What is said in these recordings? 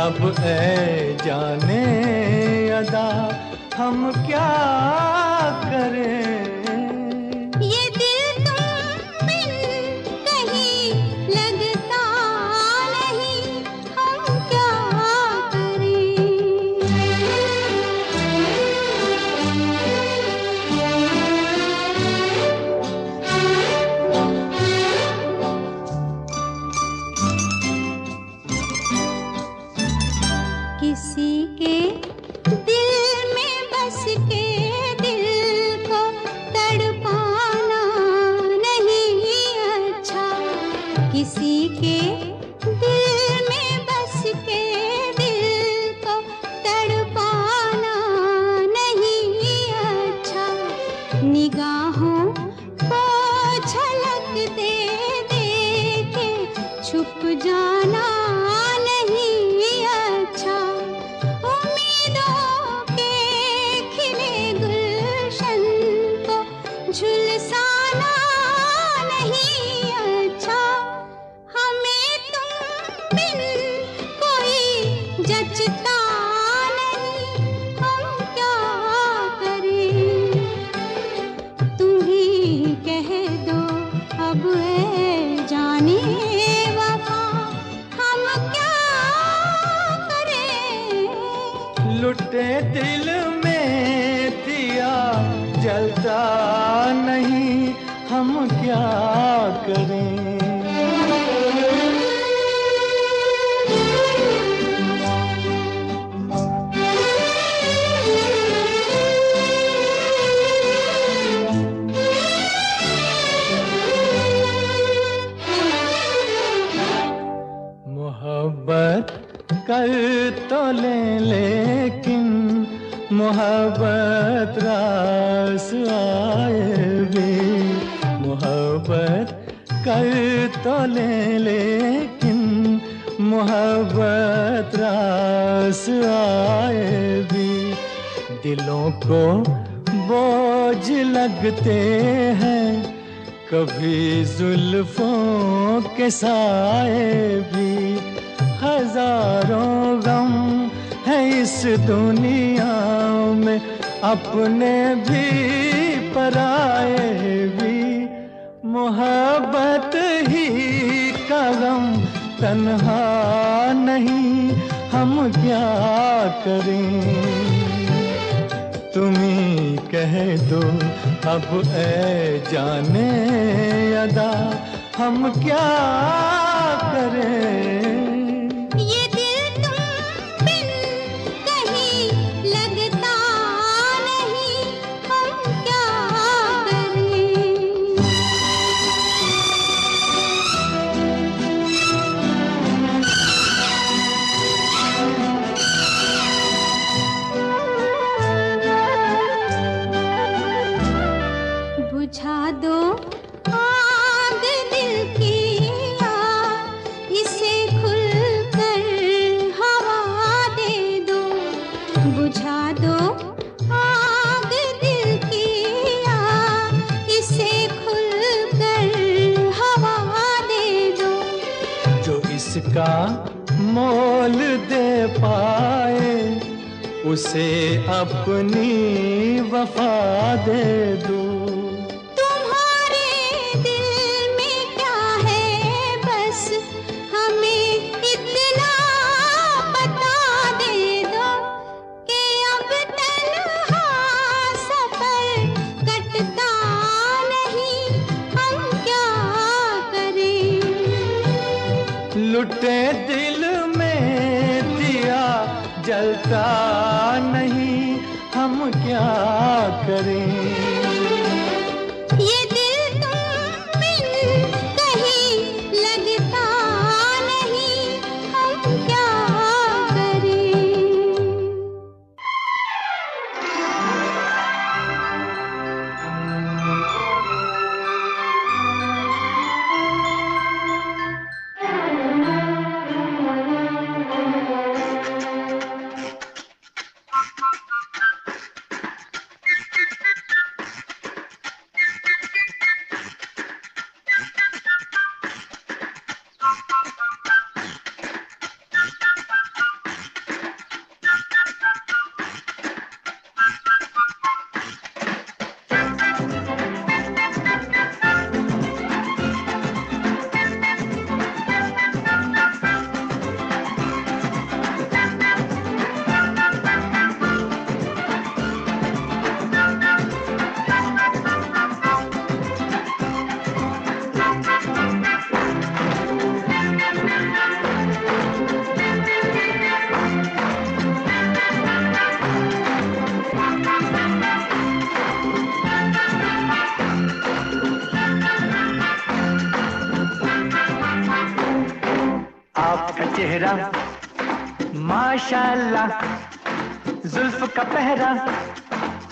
अब ऐ जाने अदा हम क्या करें। ये दिल तुम बिन कहीं लगता नहीं, हम क्या करें। किसी के दिल में बस के दिल को तड़पाना नहीं अच्छा। किसी के दिल में बस के दिल को तड़पाना नहीं अच्छा। निगाहों को झलक दे दे के छुप जाना नहीं अच्छा। उम्मीदों के खिले गुलशन को झुलसाना नहीं अच्छा। हमें तुम बिन कोई जचता नहीं, हम क्या करें। तुम ही कह दो अब है जाने वफा, हम क्या करें। लुटे दिल में दिया जलता नहीं, हम क्या करें। मोहब्बत कर तो लेकिन मोहब्बत रास आए भी। मोहब्बत कर तो लेकिन मोहब्बत रास आए भी। दिलों को बोझ लगते हैं कभी जुल्फों के साए भी। हजारों गम है इस दुनिया में, अपने भी पराए भी। मोहब्बत ही का गम तन्हा नहीं, हम क्या करें। तुम्ही कह दो अब ऐ जाने अदा हम क्या करें। ये दिल तुम बिन कहीं लगता नहीं, हम क्या करें। बुझा दो आग दिल की आग, इसे खुलकर हवा दे दो। बुझा दो आग दिल की आग, इसे खुलकर हवा दे दो। जो इसका मोल दे पाए उसे अपनी वफा दे दो। तुम्हारे दिल में क्या है बस हमें इतना बता दे दो कि अब तन्हा सफर कटता नहीं, हम क्या करें। लुटे दिल में दिया जलता नहीं, हम क्या करें। ये दिल तुम बिन कहीं लगता नहीं, हम क्या करें। आपका चेहरा माशाल्लाह, जुल्फ का पहरा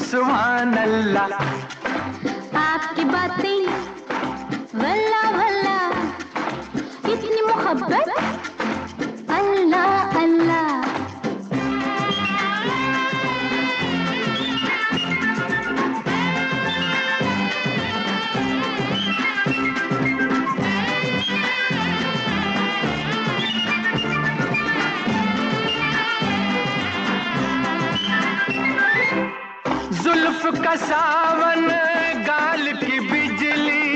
सुभान अल्लाह, आपकी बातें वल्ला वल्ला, इतनी मोहब्बत अल्लाह अल्लाह। जुल्फ का सावन गाल की बिजली,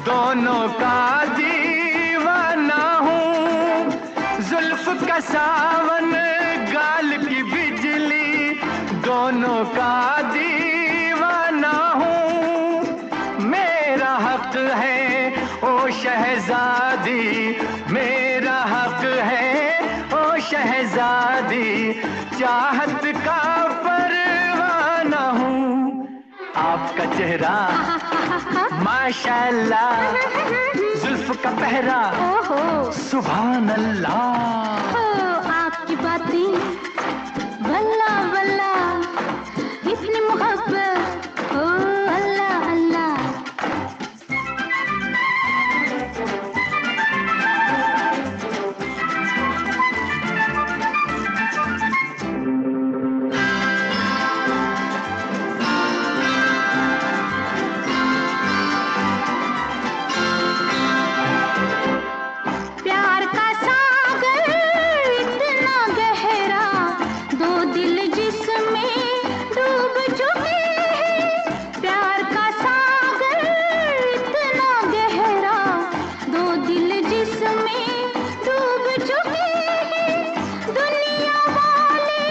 दोनों का दीवाना हूँ। जुल्फ का सावन गाल की बिजली, दोनों का दीवाना हूँ। मेरा हक है ओ शहजादी, मेरा हक है ओ शहजादी, चाहत का परवाना हूँ। आपका चेहरा माशाल्लाह, जुल्फ का पहरा सुभान अल्लाह। आपकी बातें वल्ला वल्ला, इतनी मोहब्बत ओ अल्लाह अल्लाह। प्यार का सागर इतना गहरा, दो दिल जिसमें डूब चुके हैं। प्यार का सागर इतना गहरा, दो दिल जिसमें डूब चुके हैं। दुनिया वाले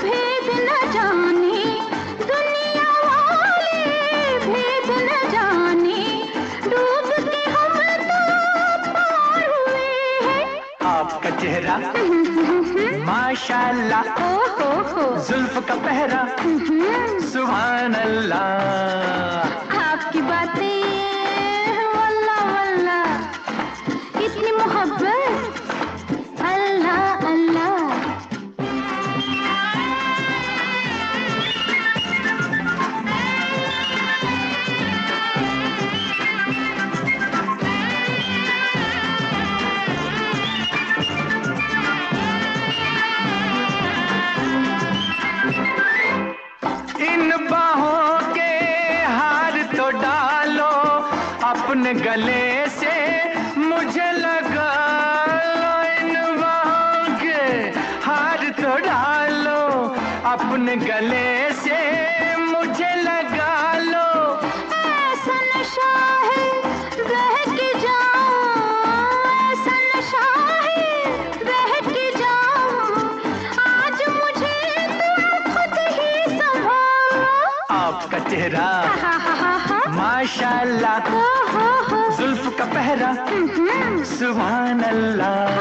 भेद न जाने, दुनिया वाले भेद न जाने, डूब के हम तो पार हुए हैं। आपका चेहरा माशाल्लाह, जुल्फ का पहरा सुभान अल्लाह। आपकी बातें वल्ला वल्ला, इतनी मोहब्बत अल्लाह अल्लाह। इन बाहों के हार तो डालो, अपने गले से मुझे लगा लो। इन बाहों के हार तो डालो, अपने गले से मुझे लगा लो। ऐसा नशा है बहक जाऊं, ऐसा नशा है बहक जाऊं, आज मुझे तुम खुद ही संभालो। आपका चेहरा माशाल्लाह, जुल्फ का पहरा सुभान अल्लाह।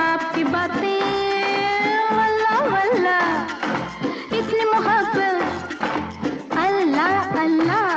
आपकी बातें वल्ला वल्ला, इतनी मोहब्बत अल्लाह अल्लाह।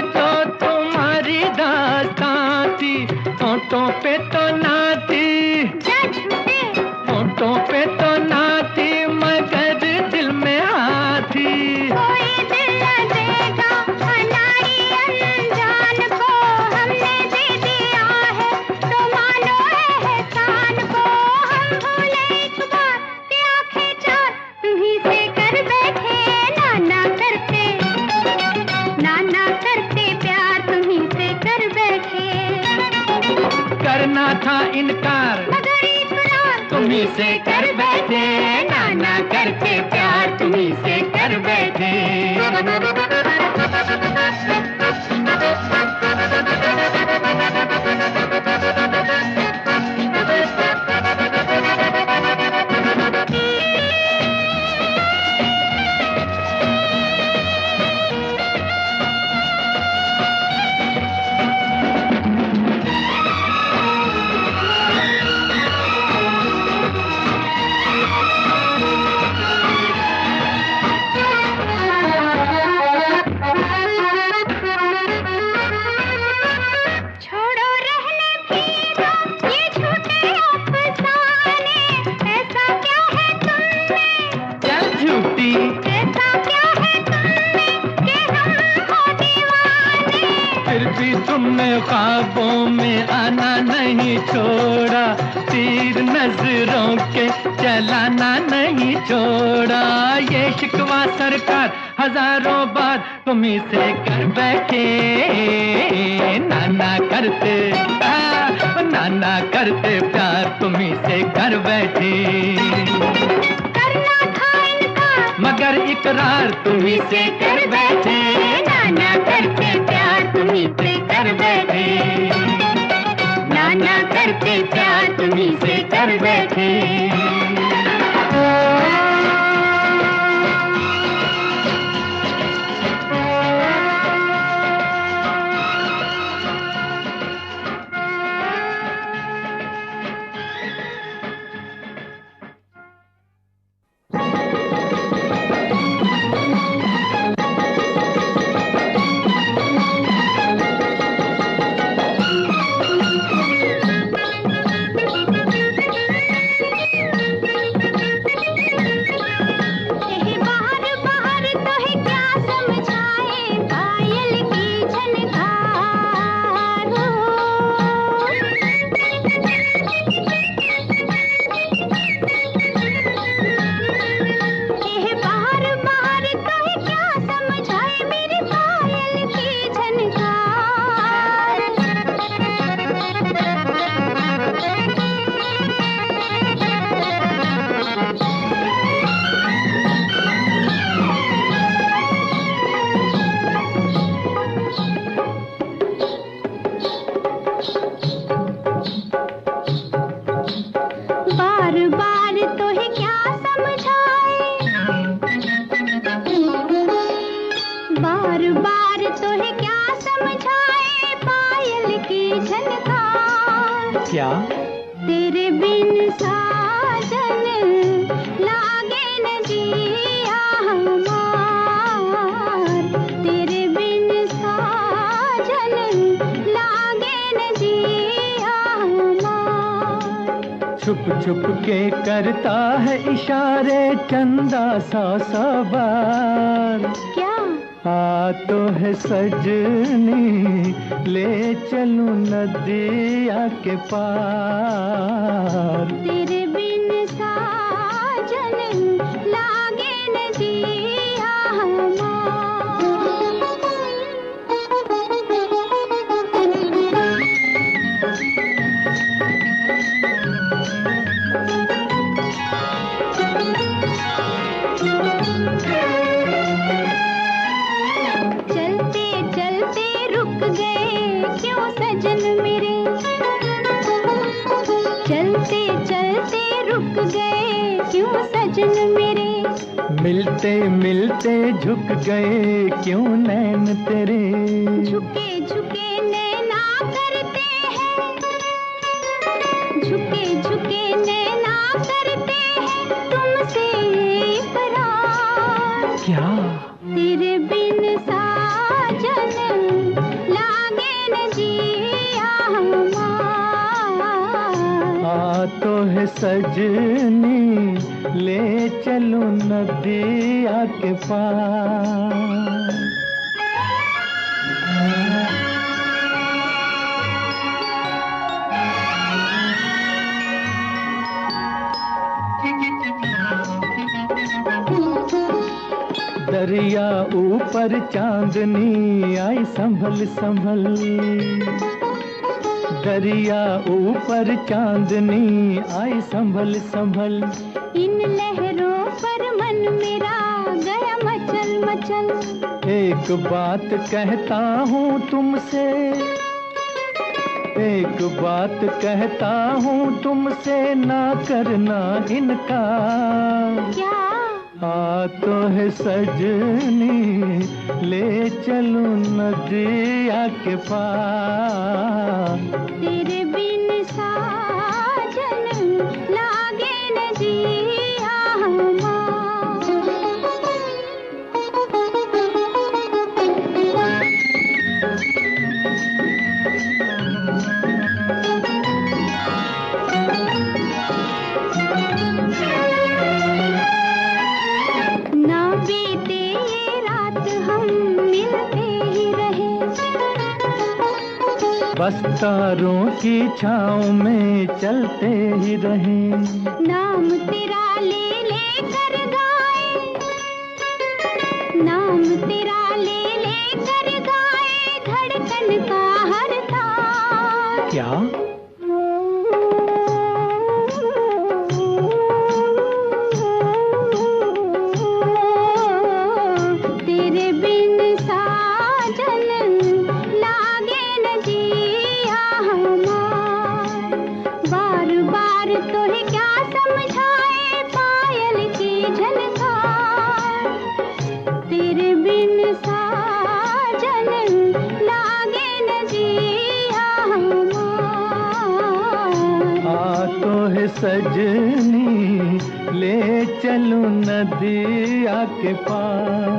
जो तुम्हारी दास्तां थी, होठों पे तो ना थी, होठों पे तो ना थी, मगर दिल में आती। कोई दिल न देगा अनाड़ी अनजान को, हमने दे दिया है तो मानो एहसान को। हम भूले एक बार कि आंखें चार तुम्हीं से कर बैठे, नाना करते प्यार तुम्हीं से कर बैठे। करना था इनकार मगर इकरार तुम्हीं से कर बैठे, नाना करके प्यार तुम्हीं से कर बैठे। तुमने ख्वाबों में आना नहीं छोड़ा, तीर नजरों के चलाना नहीं छोड़ा। ये शिकवा सरकार हजारों बार तुम्हीं से कर बैठे, नाना करते प्यार तुम्हीं से कर बैठे। करना था इनकार मगर इकरार तुम्हीं से कर बैठे, नाना करते प्यार तुम्हीं से कर बैठे, नाना करते प्यार तुम्हीं से कर बैठे। क्या तेरे बिन साजन लागे न जिया हमार, तेरे बिन साजन लागे न जिया हमार। छुप छुप के करता है इशारे चंदा सा बार, क्या आ तो है सजनी ले चलूं नदिया के पार। तेरे बिन साजन लागे न जिया चलते चलते रुक गए क्यों सजन मेरे, चलते चलते रुक गए क्यों सजन मेरे। मिलते मिलते झुक गए क्यों नैन तेरे, झुके झुके नैना करते हैं, झुके झुके नैना करते हैं तुमसे इकरार। क्या तेरे बिन साजन है सजनी ले चलो नदिया के पार। दरिया ऊपर चांदनी आई संभल संभल, दरिया ऊपर चांदनी आई संभल संभल। इन लहरों पर मन मेरा गया मचल मचल। एक बात कहता हूँ तुमसे, एक बात कहता हूँ तुमसे, ना करना इनकार। क्या? आ तो है सजनी ले चलो नदिया के पार। तेरे बिन साजन लागे न जिया ना बीते ये रात हम मिलते ही रहे। बस तारों की छाँव में चलते ही रहे। नाम तेरा ले लेकर गाए, नाम तेरा ले लेकर गाए, धड़कन का हर तार। क्या? तेरे बिन साजन लागे न जिया हमार। बार बार तोहे क्या समझाए पायल की झनकार। तेरे बिन साजन लागे न जिया हमार। आ तो है सजनी ले चलो नदिया के पार।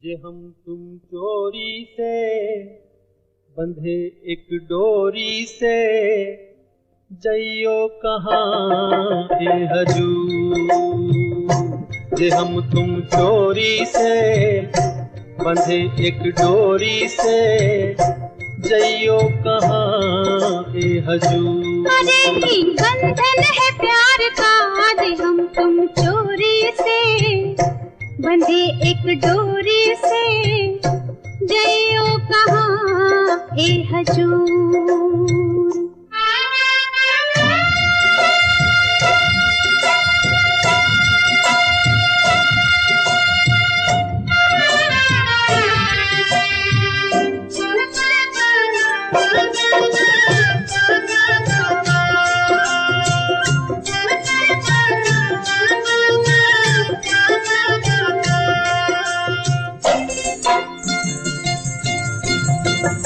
जे हम तुम चोरी से बंधे एक डोरी से, जइयो कहाँ ए हजूर। जे हम तुम चोरी से बंधे एक डोरी से, जइयो कहाँ ए हजूर। अरे ही बंधन है प्यार का, आज हम तुम चोरी से बंधे एक डोरी से, जइयो कहाँ ए हजूर।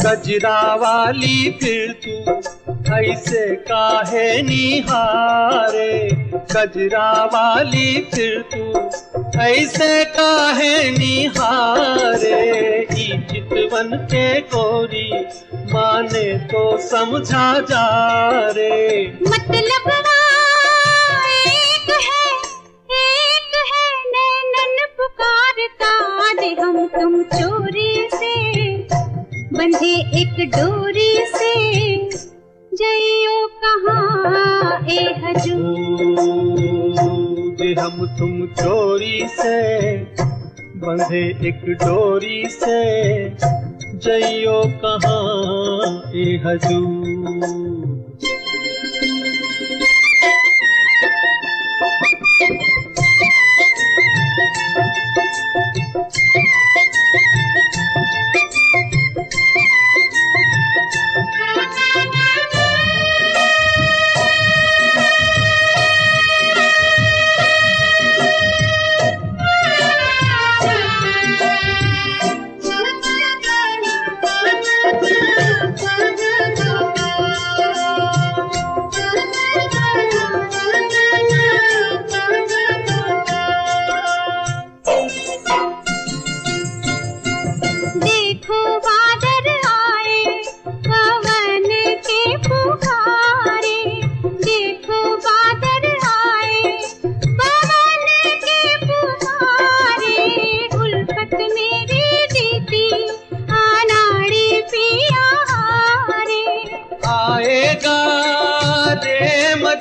गजरा वाली फिर तू ऐसे काहे निहारे। गजरा वाली फिर तू ऐसे काहे निहारे। ई चितवन के गोरी माने तो समझा जा रे। मतलब एक है नैनन पुकारता, आज हम तुम चोरी से बंधे एक डोरी से, जइयो कहाँ ए हजूर। जे हम तुम चोरी से बंधे एक डोरी से, जइयो कहाँ ए हजूर।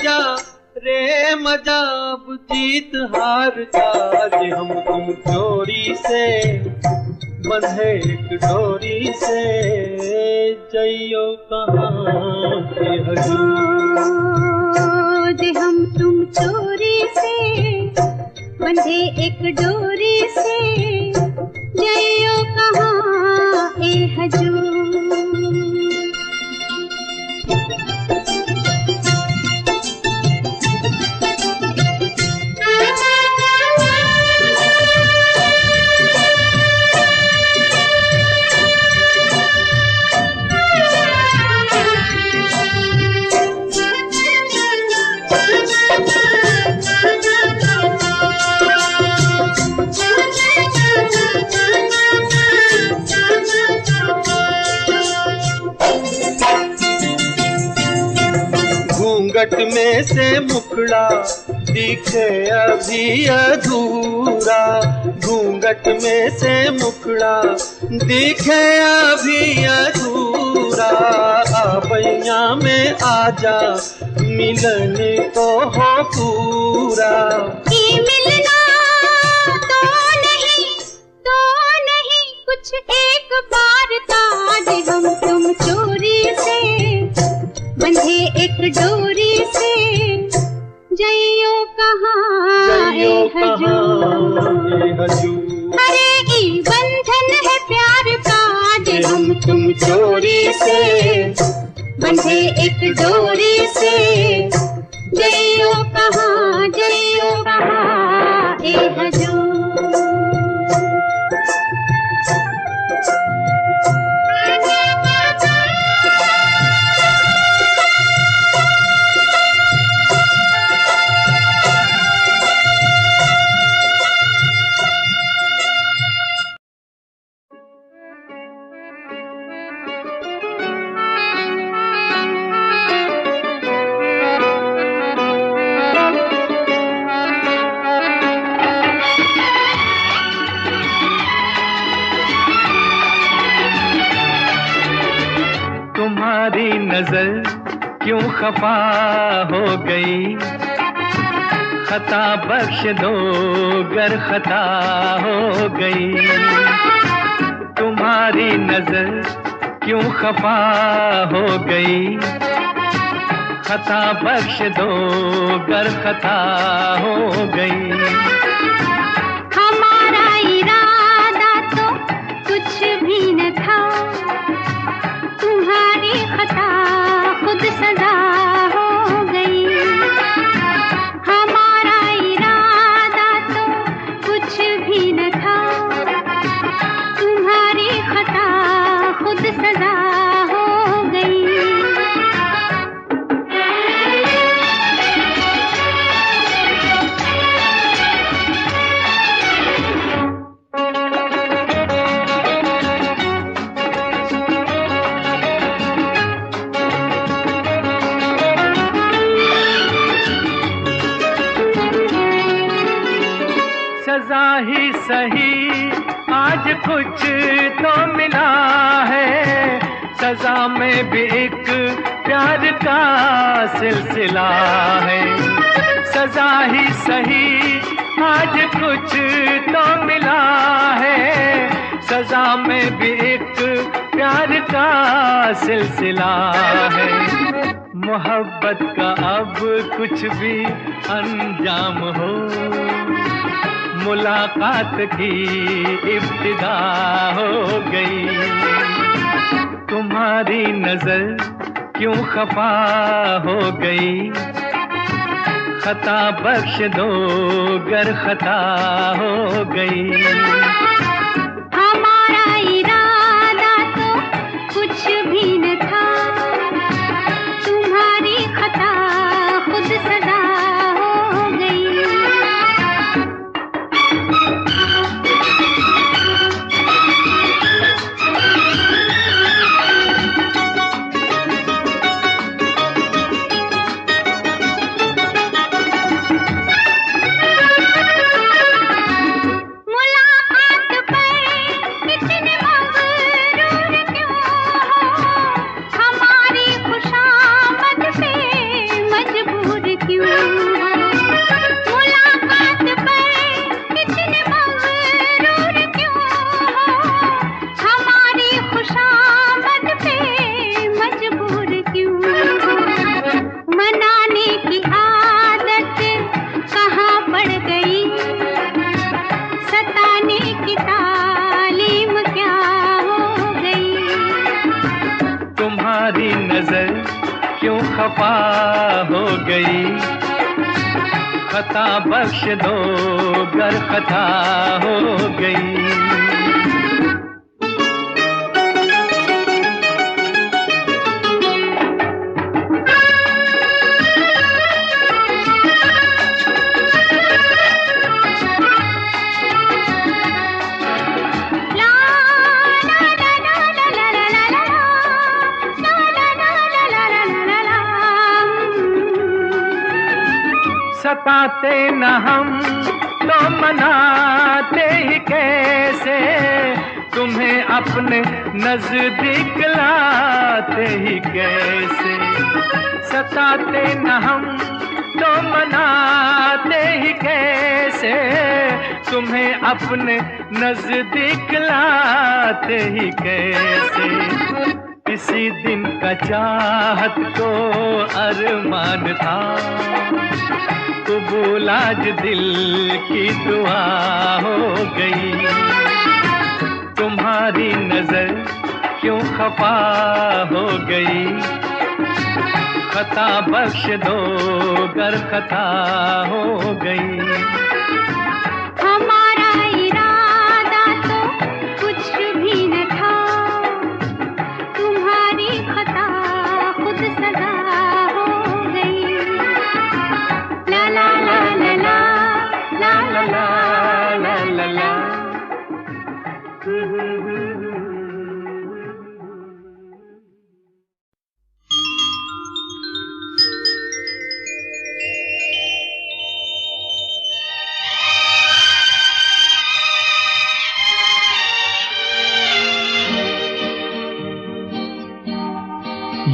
मजा रे मजा, अब जीत हार का आज हम तुम चोरी से बंधे एक डोरी से, जइयो कहाँ के हजूर। जे हम तुम चोरी से बंधे एक डोरी से, जइयो कहाँ ए हजूर। घूंघट में से मुखड़ा दिखे अभी अधूरा, घूंघट में से मुखड़ा दिखे अभी अधूरा, आबैया में आजा मिलन तो हो पूरा। ये मिलना तो नहीं कुछ एक बार था, आज हम तुम चोरी से बंधे एक डोरी से, जइयो कहाँ ए हजूर। अरे ई बंधन है प्यार का, आज हम तुम चोरी से बंधे एक डोरी से, जइयो कहाँ ए हजूर। तुम्हारी नजर क्यों खफा हो गई, खता बख्श दो गर खता हो गई। तुम्हारी नजर क्यों खफा हो गई, खता बख्श दो गर खता हो गई। हमारा इरादा तो कुछ भी न था, तुम्हारी खता खुद सजा हो गई। हमारा इरादा तो कुछ भी न था, तुम्हारी खता खुद सजा हो गई। सजा ही सही आज कुछ तो मिला है, सजा में भी एक प्यार का सिलसिला है। सजा ही सही आज कुछ तो मिला है, सजा में भी एक प्यार का सिलसिला है। मोहब्बत का अब कुछ भी अंजाम हो, मुलाकात की इब्तिदा हो गई। तुम्हारी नजर क्यों खफा हो गई, खता बख्श दो गर खता हो गई। हमारा इरादा तो कुछ भी न था, तुम्हारी खता खुद सजा हो गई। मुलाकात तुम्हारी नजर क्यों खफा हो गई, खता बख्श दो गर खता हो गई। सताते न हम तो मनाते ही कैसे, तुम्हें अपने नजदीक लाते ही कैसे। सताते न हम तो मनाते ही कैसे, तुम्हें अपने नजदीक लाते ही कैसे। किसी दिन का चाहत को अरमान था, कबूल आज दिल की दुआ हो गई। तुम्हारी नजर क्यों खफा हो गई, खता बख्श दो गर खता हो गई। हमारा इरादा तो कुछ भी न था, तुम्हारी खता खुद सजा हो गई। ला ला ला ला ला ला ला ला ला ला।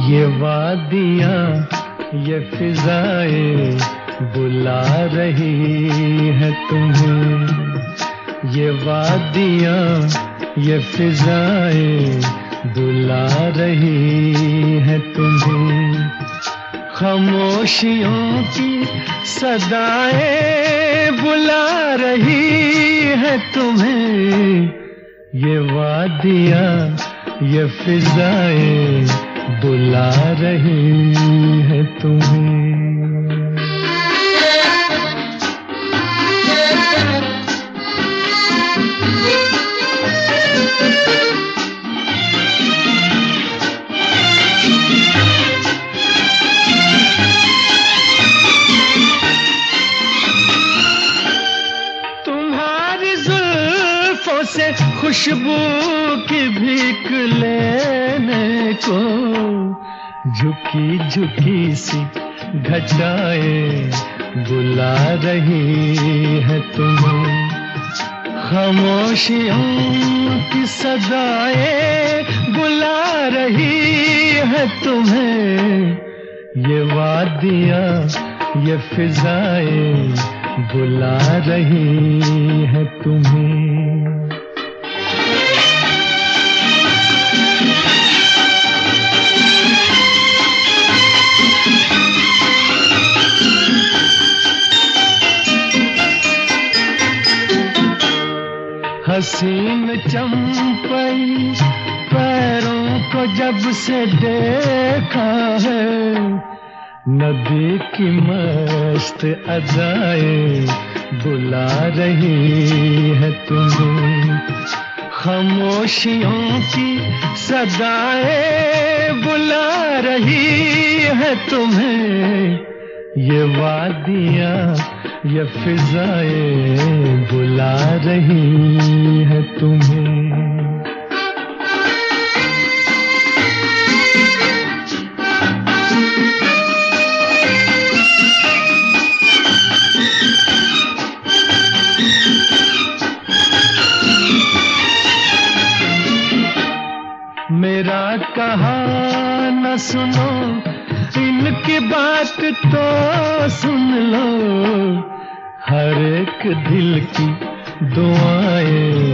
ये वादियाँ ये फिजाएं बुला रही है तुम्हें, ये वादियाँ ये फिजाएं बुला रही है तुम्हें। खामोशियों की सदाएं बुला रही है तुम्हें, ये वादियाँ ये फिजाएं बुला रही है तुम्हें। तुम्हारी जुल्फों से खुशबू की भीख लेने को झुकी झुकी सी घटाएं बुला रही है तुम्हें। खामोशियों की सदाएं बुला रही है तुम्हें, ये वादियाँ ये फिजाएं बुला रही है तुम्हें। हसीन चंपई पैरों को जब से देखा है, नदी की मस्त अदाएं बुला रही है तुम्हें। खामोशियों की सदाएं बुला रही है तुम्हें, ये वादियाँ ये फिजाएं बुला रही है तुम्हें। मेरा कहा न सुनो, इनकी बात तो सुन लो, हर एक दिल की दुआएं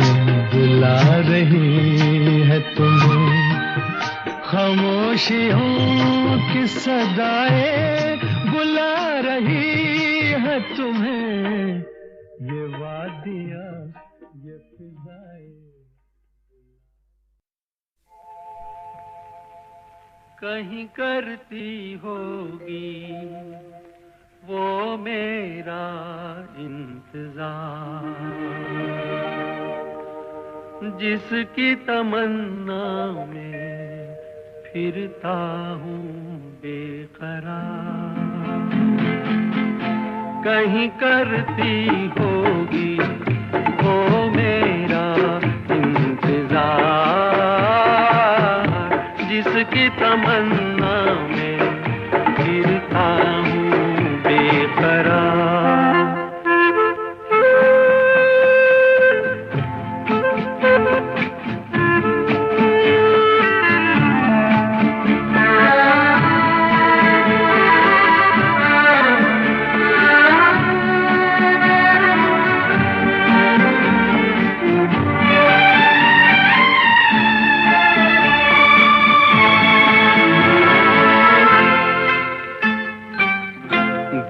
बुला रही है तुम्हें। खामोशियों की सदाएं बुला रही है तुम्हें, ये वादियाँ ये फिजाएं। कहीं करती होगी वो मेरा इंतजार, जिसकी तमन्ना में फिरता हूँ बेकरार। कहीं करती होगी वो मेरा इंतजार, जिसकी तमन्ना में फिरता हूँ बेकरार।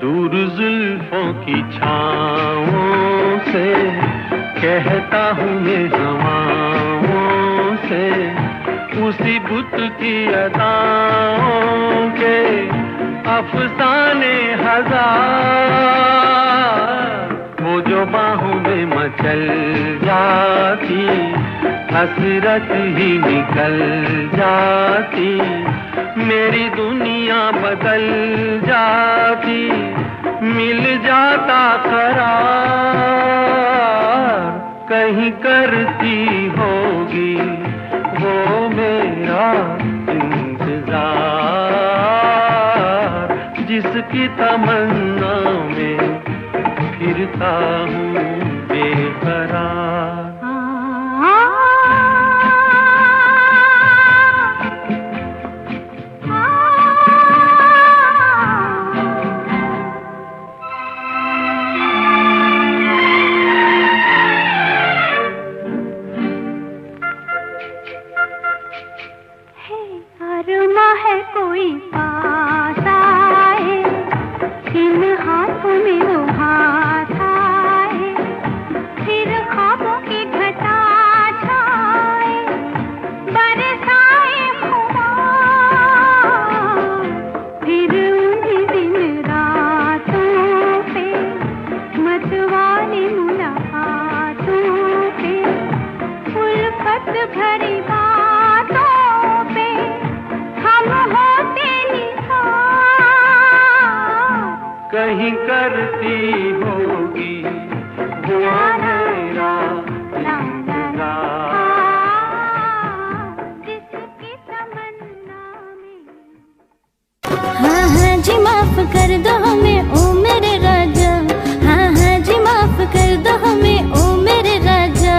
दूर जुल्फों की छाँवों से कहता हूँ मैं हवाओं से, उसी बुत की अदाओं के अफसाने हजार। वो जो बाहों में मचल जाती हसरत ही निकल जाती, मेरी दुनिया बदल जाती, मिल जाता करार। कहीं करती होगी वो मेरा इंतजार, जिसकी तमन्ना में फिरता हूँ बेकरार। कोई पास आए, इन हाथों में वो हाथ आए, फिर ख्वाबों की घटा छाए, बरसाए खुमार। फिर उन्हीं दिन रातों पे मतवाले मुलाकातों पे, उल्फत भरी बातों पे हम होते निसार। कहीं करती होगी वो मेरा इंतजार, जिसकी तमन्ना में। हाँ हाँ जी माफ कर दो हमें ओ मेरे राजा, हाँ हाँ जी माफ कर दो हमें ओ मेरे राजा।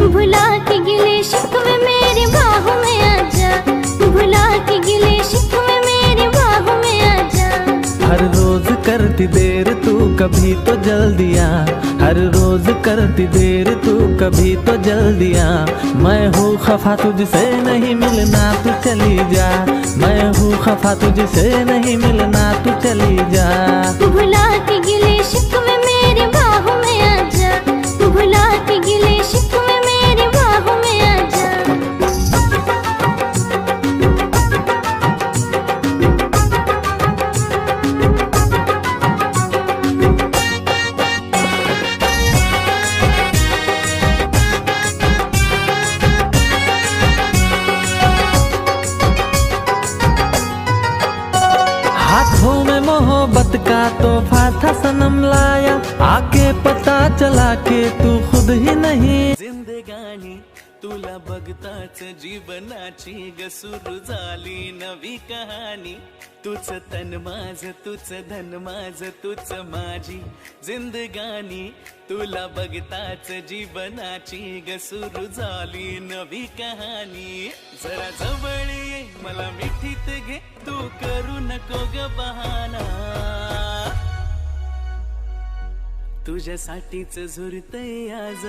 भुला के गिले शिकवे मेरी बाहों में आजा, भुला के गिले शिकवे मेरी बाहों में आजा। हर रोज करती देर तू कभी तो जल्दी आ, हर रोज करती देर तू कभी तो जल्दी आ। मैं हूँ खफा तुझसे नहीं मिलना तू चली जा, मैं हूँ खफा तुझसे नहीं मिलना तू चली जा। भुला के गिले शिकवे मेरी बाहों में आजा, भुला के गिले शिकवे मेरी बाहों में आजा। हाथों में मोहब्बत का तोहफा था सनम लाया, आके पता चला के तू खुद ही नहीं। जिंदगानी तुला बघताच जीवनाची ग सुरू झाली नवी कहाणी। तुझ तन माझ तुझ धन माझ तुझ माझी जिंदगानी। तुला बघताच जीवनाची ग सुरू झाली नवी कहाणी। जरा जवळ ये मला मिठीत घे तू करू नको ग बहाना। तुझ्यासाठीच झुरतय आज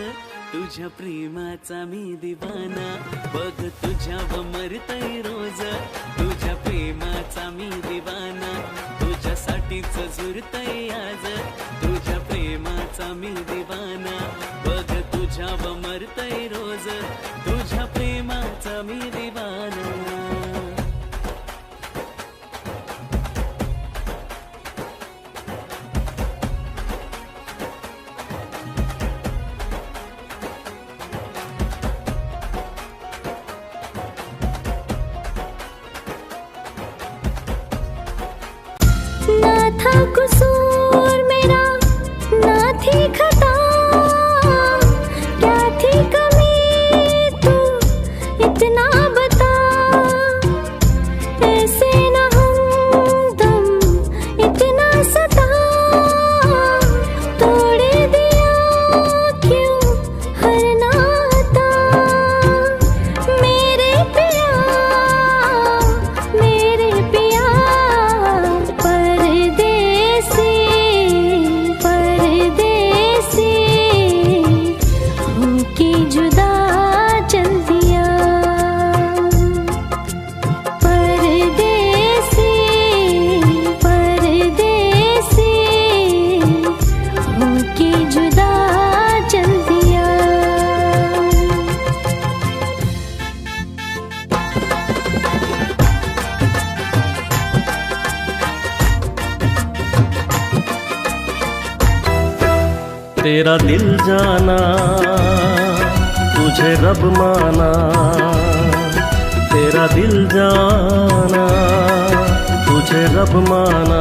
तुझ्या प्रेमाचा मी दिवाना। बघ तुझ्यावर मरतय रोज तुझ्या प्रेमाचा मी दिवाना। तुझ्यासाठीच झुरतय आज तुझ्या प्रेमाचा मी दिवाना। बघ तुझ्यावर मरतय रोज तुझ्या प्रेमाचा मी दिवाना। तेरा दिल जाना, तुझे रब माना, तेरा दिल जाना, तुझे रब माना।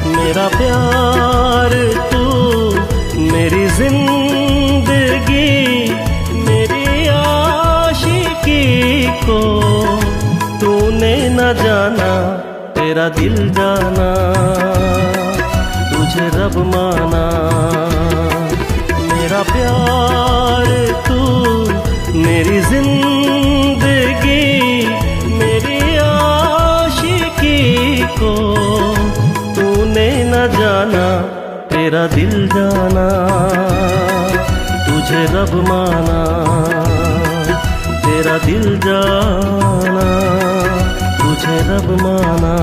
मेरा प्यार तू, मेरी जिंदगी, मेरी आशिकी को तूने न जाना। तेरा दिल जाना, तुझे रब माना। मेरा प्यार तू, मेरी जिंदगी, मेरी आशिकी को तूने न जाना। तेरा दिल जाना, तुझे रब माना। तेरा दिल जाना, तुझे रब माना।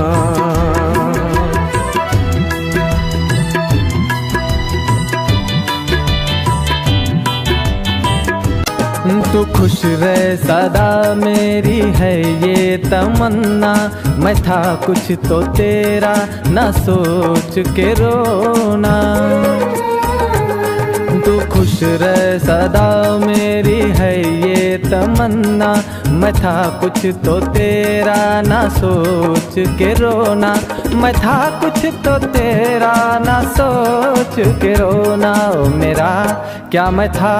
तू खुश रहे सदा मेरी है ये तमन्ना। मैं था कुछ तो तेरा ना सोच के रोना। तू खुश रहे सदा मेरी है ये तमन्ना। मैं था कुछ तो तेरा ना सोच के रोना। मैं था कुछ तो तेरा ना सोच के रोना। ओ मेरा क्या मैं था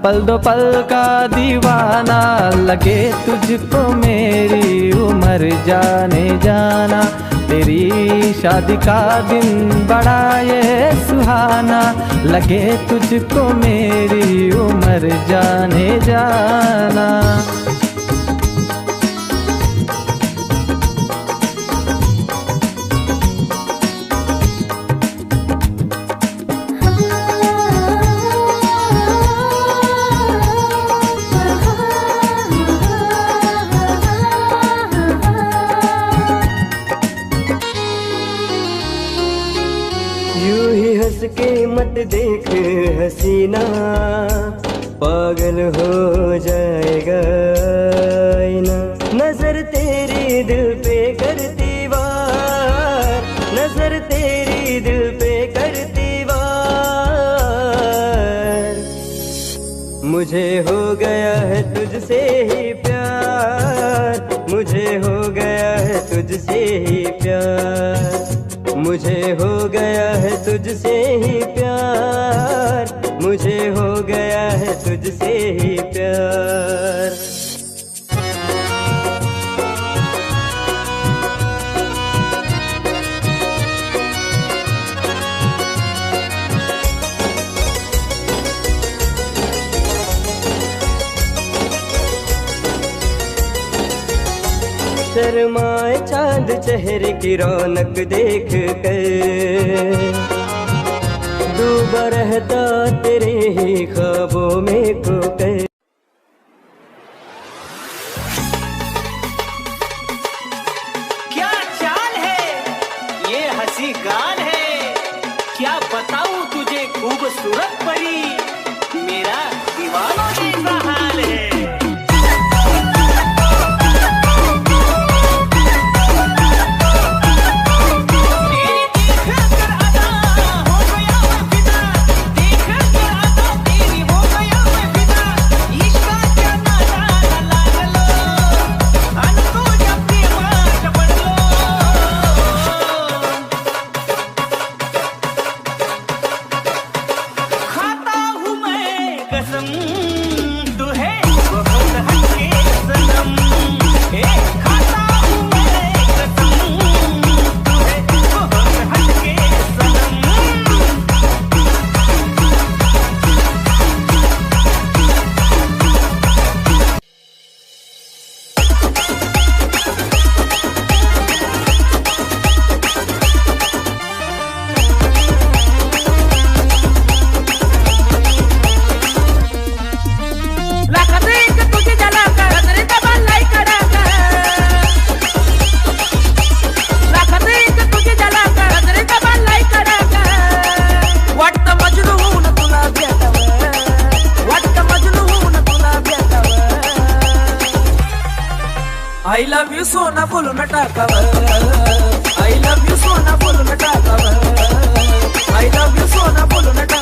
पल दो पल का दीवाना। लगे तुझको मेरी उम्र जाने जाना। तेरी शादी का दिन बड़ा ये सुहाना। लगे तुझको मेरी उम्र जाने जाना। यूं ही हंस के मत देख हसीना। पागल हो जाएगा आईना। नजर तेरी दिल पे करती वार। नजर तेरी दिल पे करती वार। मुझे हो गया है तुझसे ही प्यार। मुझे हो गया है तुझसे ही प्यार। मुझे हो गया है तुझसे ही प्यार। मुझे हो गया है तुझसे ही प्यार। शर्माए चांद चेहरे की रौनक देख कर। डूबा रहता तेरे ही ख्वाबों में खोकर। क्या चाल है ये हंसी गाल है। क्या बताऊं तुझे खूबसूरत परी। मेरा दीवानों जैसा हाल है। I love you सोना फुल में टाकावर। I love you सोना फुल में टाकावर। I love you सोना फुल में टाकावर।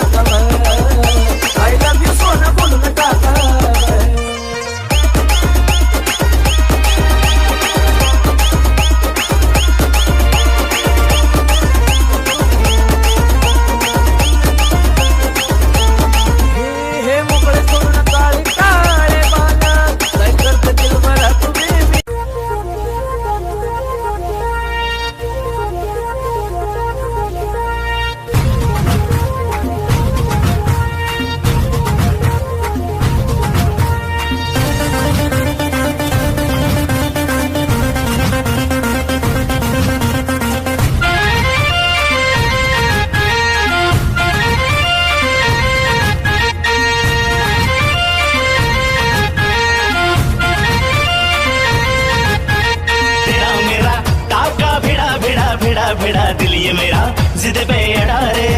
भिड़ा दिल ये मेरा जिद पे अड़ा रे।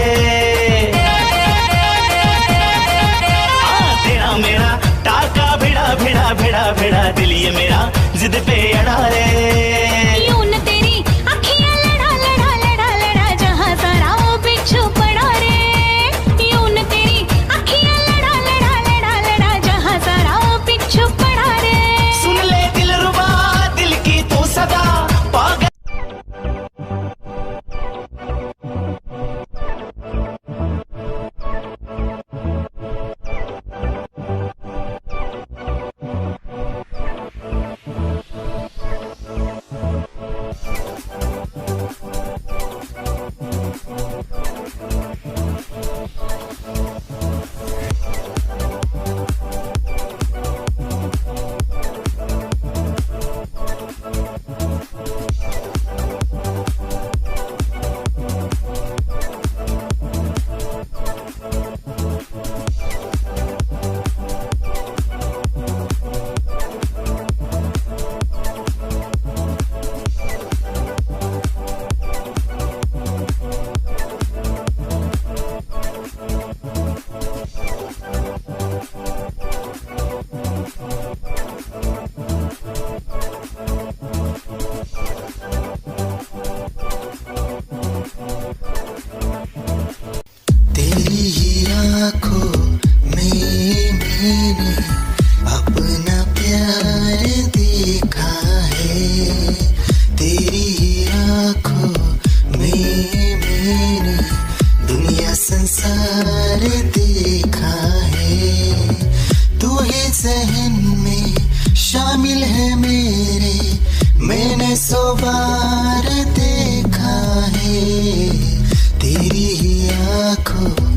तेरा मेरा टाका भिड़ा भिड़ा भिड़ा भिड़ा दिल ये मेरा जिद पे अड़ा रे। यूं न तेरी अखियां लड़ा लड़ा लड़ा लड़ा जहां सारा वो बिच्छू पड़ा रे। यूं न तेरी अखियां लड़ा लड़ा लड़ा लड़ा जहां सारा वो बिच्छू पड़ा रे। सुन ले दिल रुबा दिल की तू सदा पागल। संसार देखा है, तू ही ज़हन में शामिल है मेरे, मैंने सौ बार देखा है तेरी ही आँखों